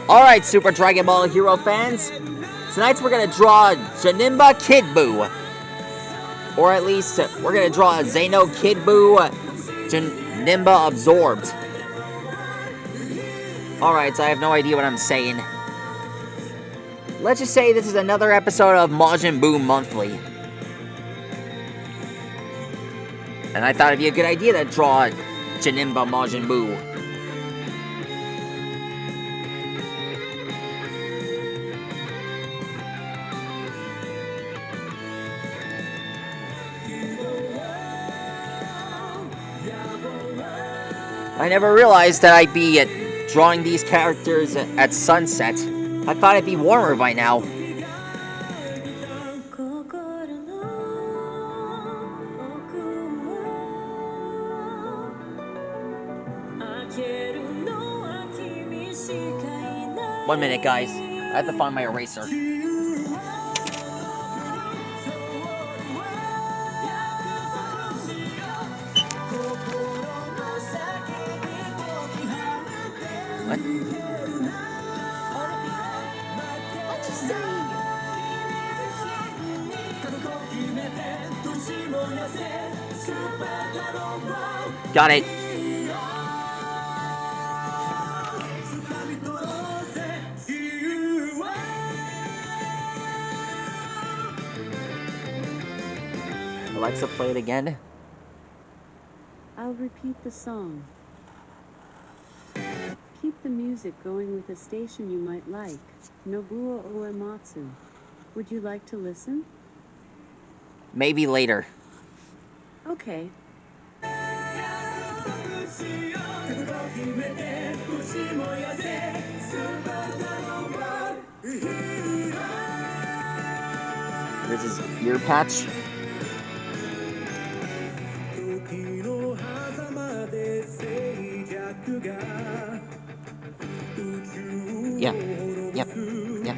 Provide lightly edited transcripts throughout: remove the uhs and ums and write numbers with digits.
Alright, Super Dragon Ball Hero fans. Tonight we're gonna draw Janemba Kid Buu. Or at least, we're gonna draw Zeno Kid Buu Janemba Absorbed. Alright, so I have no idea what I'm saying. Let's just say this is another episode of Majin Buu Monthly. And I thought it'd be a good idea to draw Janemba Majin Buu. I never realized that I'd be drawing these characters at sunset. I thought it'd be warmer by now. One minute, guys. I have to find my eraser. What? What'd you say? Got it. Alexa, play it again. I'll repeat the song. Keep the music going with a station you might like, Nobuo Uematsu. Would you like to listen? Maybe later. Okay. This is ear patch. Yep. Yep. Yep.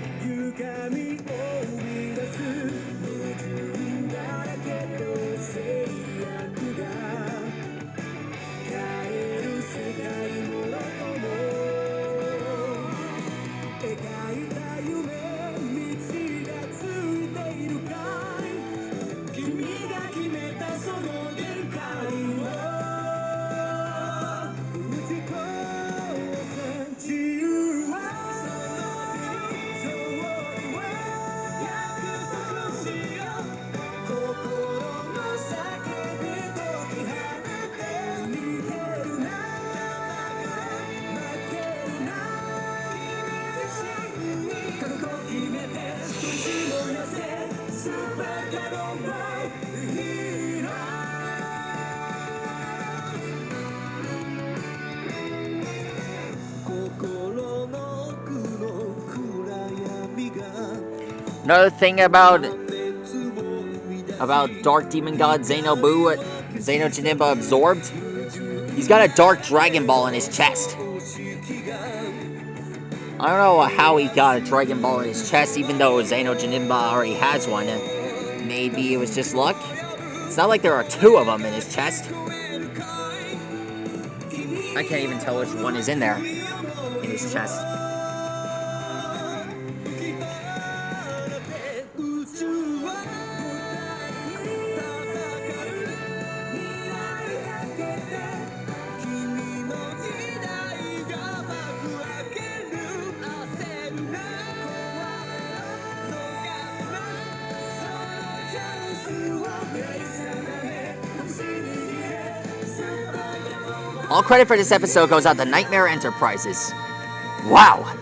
Another thing about Dark Demon God Zeno Buu, Zeno Janemba Absorbed, he's got a Dark Dragon Ball in his chest. I don't know how he got a Dragon Ball in his chest, even though Zeno Janemba already has one. Maybe it was just luck. It's not like there are two of them in his chest. I can't even tell which one is in there, in his chest. All credit for this episode goes out to Nightmare Enterprises. Wow!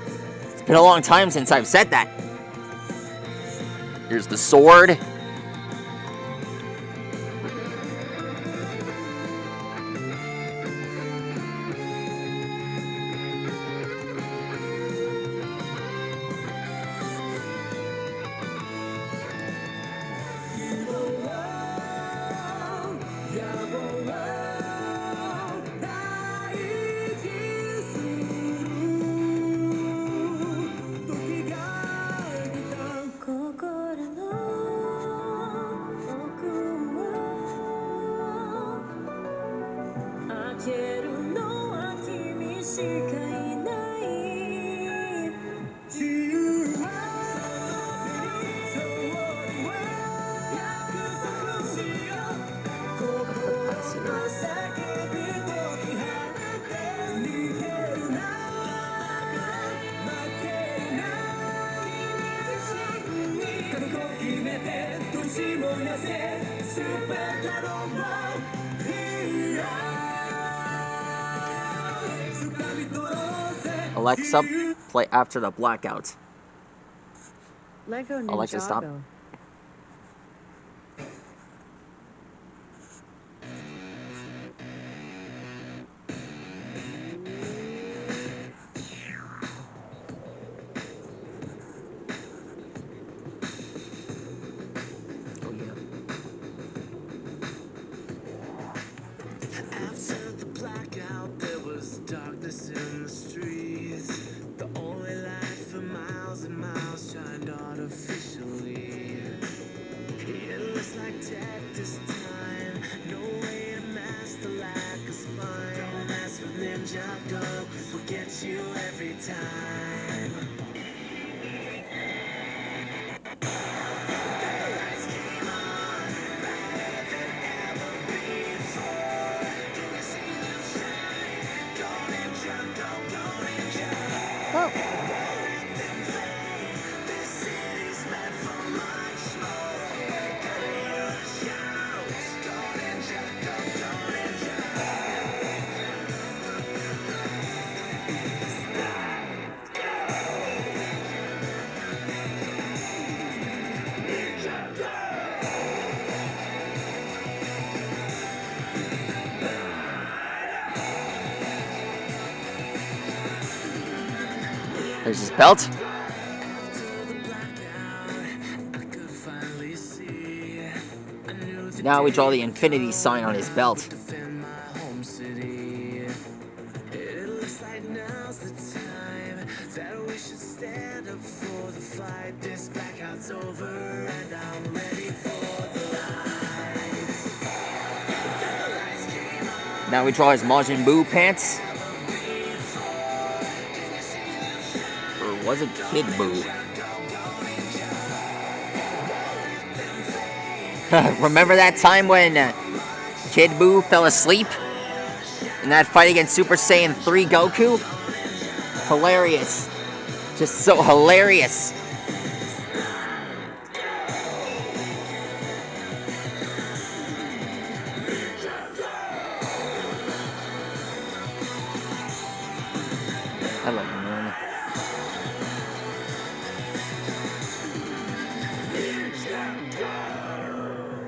It's been a long time since I've said that. Here's the sword. Alexa, play After the Blackout. Lego Ninjago. Alexa, stop. After the blackout, there was darkness in the streets. The only light for miles and miles shined artificially. It looks like death this time. No way to mask the lack of spine. Don't mess with Ninjago, we'll get you every time. There's his belt. Now we draw the infinity sign on his belt. It looks like now's the time that we should stand up for the fight. This blackout's over and I'm ready for the light. Now we draw his Majin Buu pants. Or was it Kid Buu? Remember that time when Kid Buu fell asleep in that fight against Super Saiyan 3 Goku? Hilarious. Just so hilarious. I love him, man.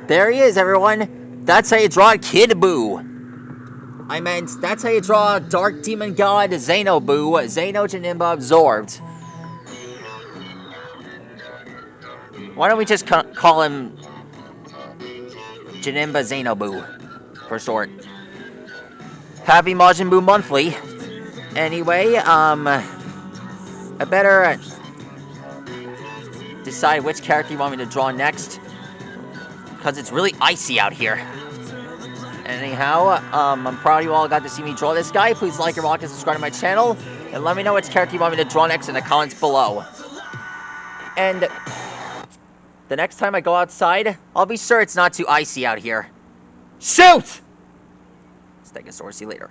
There he is, everyone. That's how you draw Kid Buu. I meant, that's how you draw Dark Demon God Zeno Buu, Zeno Janemba Absorbed. Why don't we just call him Janemba Zeno Buu for short. Happy Majin Buu Monthly. Anyway, I better decide which character you want me to draw next, because it's really icy out here. Anyhow, I'm proud you all got to see me draw this guy. Please like, and subscribe to my channel, and let me know which character you want me to draw next in the comments below. And the next time I go outside, I'll be sure it's not too icy out here. Shoot! Stegosaurus, see you later.